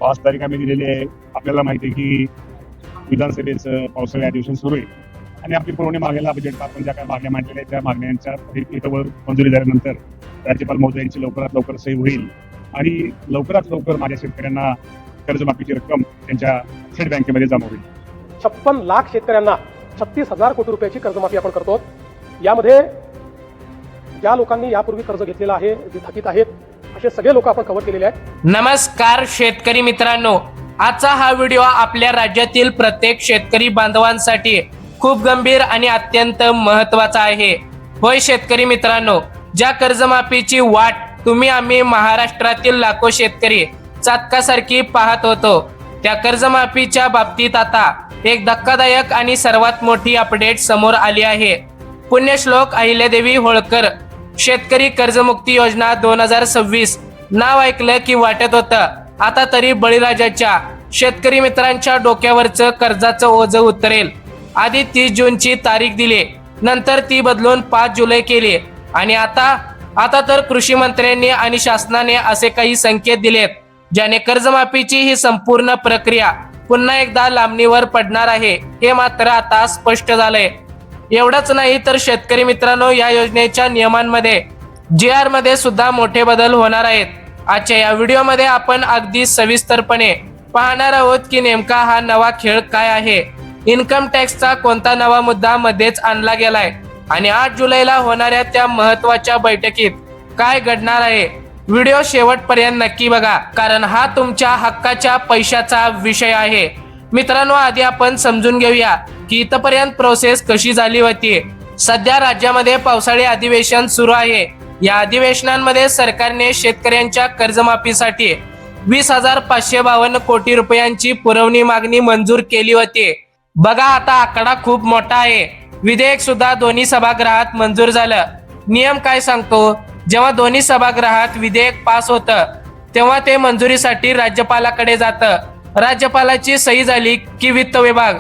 5 तारीख आम्ही दिलेली आहे. आपल्याला माहिती आहे की विधानसभेचं पावसाळी अधिवेशन सुरू आहे आणि आपली पुरवणी मागेला बजेट आपण ज्या काही मागण्या मांडलेल्या आहेत त्या मागण्यांच्या इथं मंजुरी झाल्यानंतर राज्यपाल महोदयांची लवकरात लवकर सही होईल आणि लवकरात लवकर माझ्या शेतकऱ्यांना कर्जमाफीची रक्कम त्यांच्या थेट बँकेमध्ये जमा होईल. 56 लाख शेतकऱ्यांना 36,000 कोटी रुपयाची कर्जमाफी आपण करतो. यामध्ये ज्या लोकांनी यापूर्वी कर्ज घेतलेलं आहे, जे थकीत आहेत, असे सगळे लोक आपण कव्हर केलेले आहेत. नमस्कार शेतकरी मित्रांनो, आजचा हा व्हिडिओ आपल्या राज्यातील प्रत्येक शेतकरी बांधवांसाठी खूप गंभीर आणि अत्यंत महत्त्वाचा आहे. होय शेतकरी मित्रांनो, ज्या कर्जमाफीची वाट तुम्ही आम्ही महाराष्ट्रातील लाखो शेतकरी चातकासारखी पाहत होतो, त्या कर्जमाफीच्या बाबतीत आता एक धक्कादायक आणि सर्वात मोठी अपडेट समोर आली आहे. पुण्यश्लोक अहिल्यादेवी होळकर शेतकरी कर्जमुक्ती योजना 2026 नाव ऐकलं की वाटत होतं आता तरी बळीराजाच्या शेतकरी मित्रांच्या डोक्यावरचं कर्जाचं ओझं उतरेल. आधी 30 जूनची तारीख दिली, नंतर ती बदलून 5 जुलै केली आणि आता तर कृषी मंत्र्यांनी आणि शासनाने असे काही संकेत दिलेत ज्याने कर्जमाफीची ही संपूर्ण प्रक्रिया पुन्हा एकदा लांबणीवर पडणार आहे हे मात्र आता स्पष्ट झालंय. एवढंच नाही तर शेतकरी मित्रांनो, या योजनेच्या नियमांमध्ये GR मध्ये सुद्धा मोठे बदल होणार आहेत. आजच्या या व्हिडिओमध्ये आपण अगदी सविस्तरपणे पाहणार आहोत की नेमका हा नवा खेळ काय आहे, इन्कम टॅक्सचा कोणता नवा मुद्दा मध्येच आणला गेलाय आणि 8 जुलैला होणाऱ्या त्या महत्त्वाच्या बैठकीत काय घडणार आहे. व्हिडिओ शेवटपर्यंत नक्की बघा, कारण हा तुमच्या हक्काच्या पैशाचा विषय आहे. मित्रांनो, आधी आपण समजून घेऊया की इथपर्यंत प्रोसेस कशी झाली होती. सध्या राज्यामध्ये पावसाळी अधिवेशन सुरू आहे. या अधिवेशनांमध्ये सरकारने शेतकऱ्यांच्या कर्जमाफीसाठी 20,552 कोटी रुपयांची पुरवणी मागणी मंजूर केली होती. बघा, आता आकडा खूप मोठा आहे. विधेयक सुद्धा दोन्ही सभागृहात मंजूर झालं. नियम काय सांगतो, जेव्हा दोन्ही सभागृहात विधेयक पास होतं तेव्हा ते मंजुरीसाठी राज्यपालाकडे जातं. राज्यपालाची सही झाली की वित्त विभाग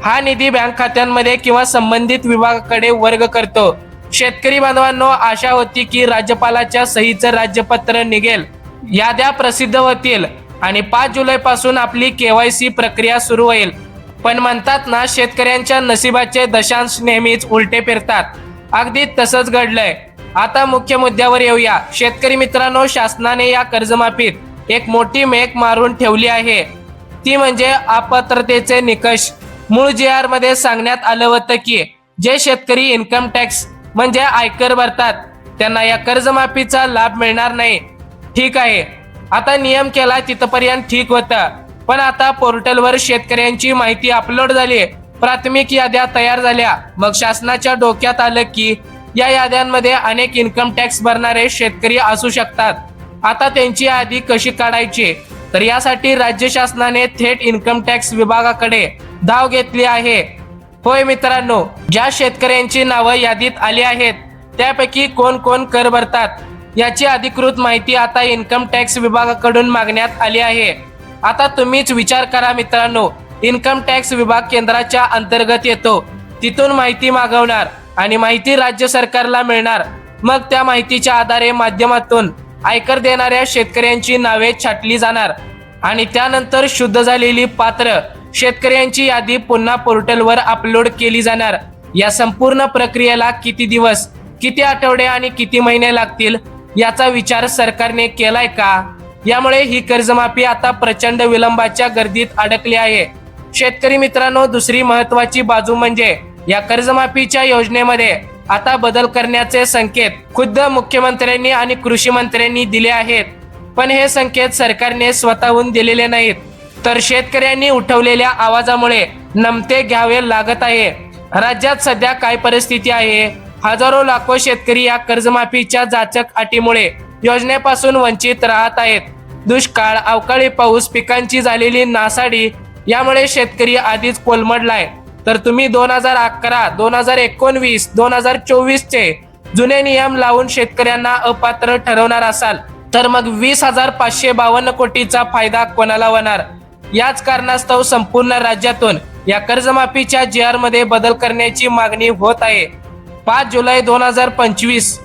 हा निधी बँक खात्यांमध्ये किंवा संबंधित विभागाकडे वर्ग करतो. शेतकरी बांधवांनो, आशा होती की राज्यपालाच्या सहीचं राज्यपत्र निघेल, याद्या प्रसिद्ध होतील आणि 5 जुलै पासून आपली KYC प्रक्रिया सुरू होईल. पण म्हणतात ना, शेतकऱ्यांच्या नशिबाचे दशांश नेहमीच उलटे फिरतात. अगदी तसंच घडलंय. आता मुख्य मुद्द्यावर येऊया. शेतकरी मित्रांनो, शासनाने या कर्जमाफीत एक मोठी मेक मारून ठेवली आहे, ती म्हणजे अपात्रतेचे निकष. मूळ GR मध्ये सांगण्यात आलं होतं की जे शेतकरी इन्कम टॅक्स म्हणजे आयकर भरतात त्यांना या कर्जमाफीचा लाभ मिळणार नाही. ठीक आहे, आता नियम केला तिथपर्यंत ठीक होतं, पण आता पोर्टलवर शेतकऱ्यांची माहिती अपलोड झाली, प्राथमिक याद्या तयार झाल्या. मग शासनाच्या डोक्यात आलं की या याद्यांमध्ये अनेक इन्कम टॅक्स भरणारे शेतकरी असू शकतात. आता त्यांची यादी कशी काढायची, तर यासाठी राज्य शासनाने थेट इन्कम टॅक्स विभागाकडे धाव घेतली आहे. होय मित्रांनो, ज्या शेतकऱ्यांची नावं यादीत आली आहेत त्यापैकी कोण कोण कर भरतात याची अधिकृत माहिती आता इन्कम टॅक्स विभागाकडून मागण्यात आली आहे. आता तुम्हीच विचार करा मित्रांनो, इन्कम टॅक्स विभाग केंद्राच्या अंतर्गत येतो, तिथून माहिती मागवणार आणि माहिती राज्य सरकारला मिळणार. मग त्या माहितीच्या आधारे माध्यमातून आयकर देणाऱ्या शेतकऱ्यांची नावे छाटली जाणार आणि त्यानंतर शुद्ध झालेली पात्र शेतकऱ्यांची यादी पुन्हा पोर्टलवर अपलोड केली जाणार. या संपूर्ण प्रक्रियेला किती दिवस, किती आठवडे आणि किती महिने लागतील याचा विचार सरकारने केलाय का? यामुळे ही कर्जमाफी आता प्रचंड विलंबाच्या गर्दीत अडकली आहे. शेतकरी मित्रांनो, दुसरी महत्वाची बाजू म्हणजे या कर्जमाफीच्या योजनेमध्ये आता बदल करण्याचे संकेत खुद्द मुख्यमंत्र्यांनी आणि कृषी मंत्र्यांनी दिले आहेत. पण हे संकेत सरकारने स्वतःहून दिलेले नाहीत, तर शेतकऱ्यांनी उठवलेल्या आवाजामुळे नमते घ्यावे लागत आहे. राज्यात सध्या काय परिस्थिती आहे? हजारो लाखो शेतकरी या कर्जमाफीच्या जाचक अटीमुळे योजनेपासून वंचित राहत आहेत. दुष्काळ, अवकाळी पाऊस, पिकांची झालेली नासाडी यामुळे शेतकरी आधीच कोलमडलाय. तर तुम्ही 2011, 2019, 2024 चे जुने नियम लावून शेतकऱ्यांना अपात्र ठरवणार असाल तर मग 20,552 कोटीचा फायदा कोणाला होणार? याच कारणास्तव संपूर्ण राज्यातून या कर्जमाफीच्या GR मध्ये बदल करण्याची मागणी होत आहे. 5 जुलै 2025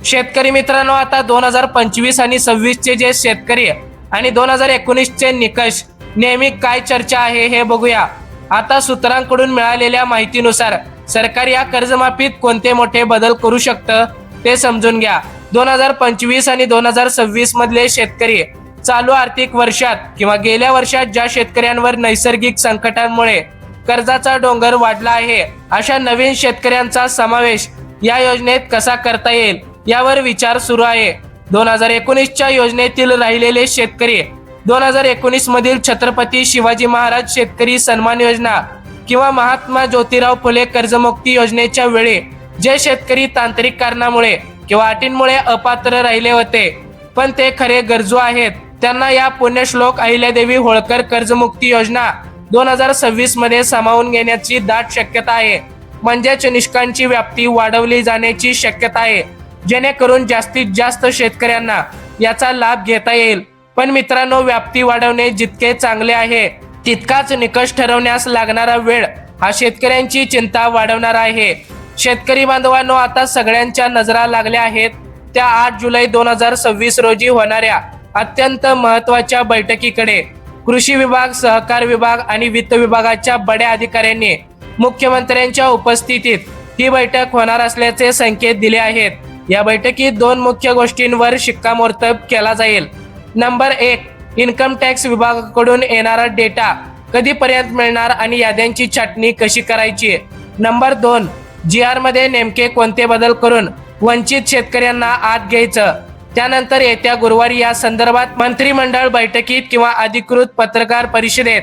शेतकरी मित्रांनो, आता 2025 आणि 26 चे जे शेतकरी आणि 2019चे निकष नेहमी काय चर्चा आहे हे बघूया. आता सूत्रांकडून मिळालेल्या माहितीनुसार सरकार या कर्जमाफीत कोणते मोठे बदल करू शकतं ते समजून घ्या. 2025 आणि 2026 मधले शेतकरी चालू आर्थिक वर्षात किंवा गेल्या वर्षात ज्या शेतकऱ्यांवर नैसर्गिक संकटांमुळे कर्जाचा डोंगर वाढला आहे अशा नवीन शेतकऱ्यांचा समावेश या योजनेत कसा करता येईल यावर विचार सुरू आहे. 2019च्या योजनेतील राहिलेले शेतकरी 2019 मधील छत्रपती शिवाजी महाराज शेतकरी सन्मान योजना किंवा महात्मा ज्योतिराव फुले कर्जमुक्ती योजनेच्या वेळी जे शेतकरी तांत्रिक कारणामुळे किंवा अटींमुळे अपात्र राहिले होते पण ते खरे गरजू आहेत त्यांना या पुण्यश्लोक अहिल्यादेवी होळकर कर्जमुक्ती योजना 2026 मध्ये सामावून घेण्याची दाट शक्यता आहे. म्हणजेच निष्कांची व्याप्ती वाढवली जाण्याची शक्यता आहे जेणेकरून जास्तीत जास्त शेतकऱ्यांना याचा लाभ घेता येईल. पण मित्रांनो, व्याप्ती वाढवणे जितके चांगले आहे तितकाच निकष ठरवण्यास लागणारा वेळ हा शेतकऱ्यांची चिंता वाढवणार आहे. शेतकरी बांधवांनो, आता सगळ्यांच्या नजरा लागल्या आहेत त्या 8 जुलै 2026 रोजी होणाऱ्या अत्यंत महत्वाच्या बैठकीकडे. कृषी विभाग, सहकार विभाग आणि वित्त विभागाच्या बड्या अधिकाऱ्यांनी मुख्यमंत्र्यांच्या उपस्थितीत ही बैठक होणार असल्याचे संकेत दिले आहेत. या बैठकीत 2 मुख्य गोष्टींवर शिक्कामोर्तब केला जाईल. नंबर 1, इन्कम टॅक्स विभागाकडून येणारा डेटा कधीपर्यंत मिळणार आणि याद्यांची छाटणी कशी करायची. नंबर 2, GR मध्ये नेमके कोणते बदल करून वंचित शेतकऱ्यांना आत घ्यायचं. त्यानंतर येत्या गुरुवारी या संदर्भात मंत्रिमंडळ बैठकीत किंवा अधिकृत पत्रकार परिषदेत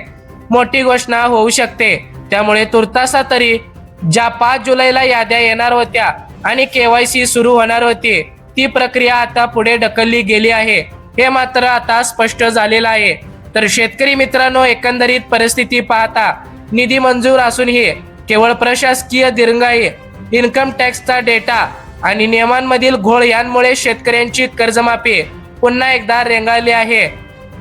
मोठी घोषणा होऊ शकते. त्यामुळे तुर्तासा तरी ज्या 5 जुलैला याद्या येणार होत्या आणि KYC सुरू होणार होती ती प्रक्रिया आता पुढे ढकलली गेली आहे हे मात्र आता स्पष्ट झालेलं आहे. तर शेतकरी मित्रांनो, एकंदरीत परिस्थिती पाहता निधी मंजूर असूनही केवळ प्रशासकीय दिरंगाई, इन्कम टॅक्सचा डेटा आणि नियमांमधील घोळ यांमुळे शेतकऱ्यांची कर्जमाफी पुन्हा एकदा रेंगाळली आहे.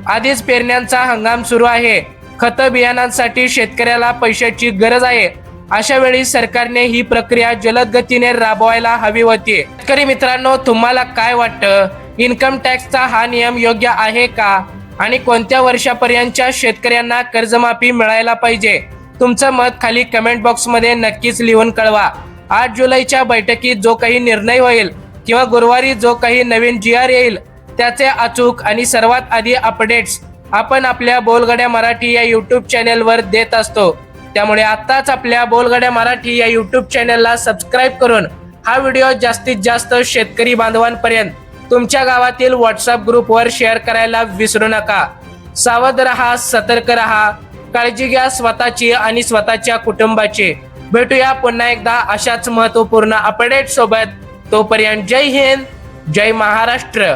आधीच पेरण्यांचा हंगाम सुरू आहे. खत बियाणांसाठी शेतकऱ्याला पैशाची गरज आहे. अशा वेळी सरकारने ही प्रक्रिया जलद गतीने राबवायला हवी होती. शेतकरी मित्रांनो, तुम्हाला काय वाटतं? इन्कम टॅक्सचा हा नियम योग्य आहे का आणि कोणत्या वर्षापर्यंतच्या शेतकऱ्यांना कर्जमाफी मिळायला पाहिजे? तुमचं मत खाली कमेंट बॉक्स मध्ये नक्कीच लिहून कळवा. 8 जुलैच्या बैठकीत जो काही निर्णय होईल किंवा गुरुवारी जो काही नवीन GR येईल त्याचे अचूक आणि सर्वात आधी अपडेट्स आपण आपल्या बोलगड्या मराठी या YouTube चॅनेलवर देत असतो. त्यामुळे आताच आपल्या बोलगड्या मराठी या YouTube चॅनेलला सबस्क्राईब करून हा व्हिडिओ जास्तीत जास्त शेतकरी बांधवांपर्यंत तुमच्या गावातील WhatsApp ग्रुपवर शेअर करायला विसरू नका. सावध रहा, सतर्क रहा, काळजी घ्या स्वतःची आणि स्वतःच्या कुटुंबाची. भेटूया पुन्हा एकदा अशाच महत्त्वपूर्ण अपडेट सोबत. तोपर्यंत जय हिंद, जय महाराष्ट्र.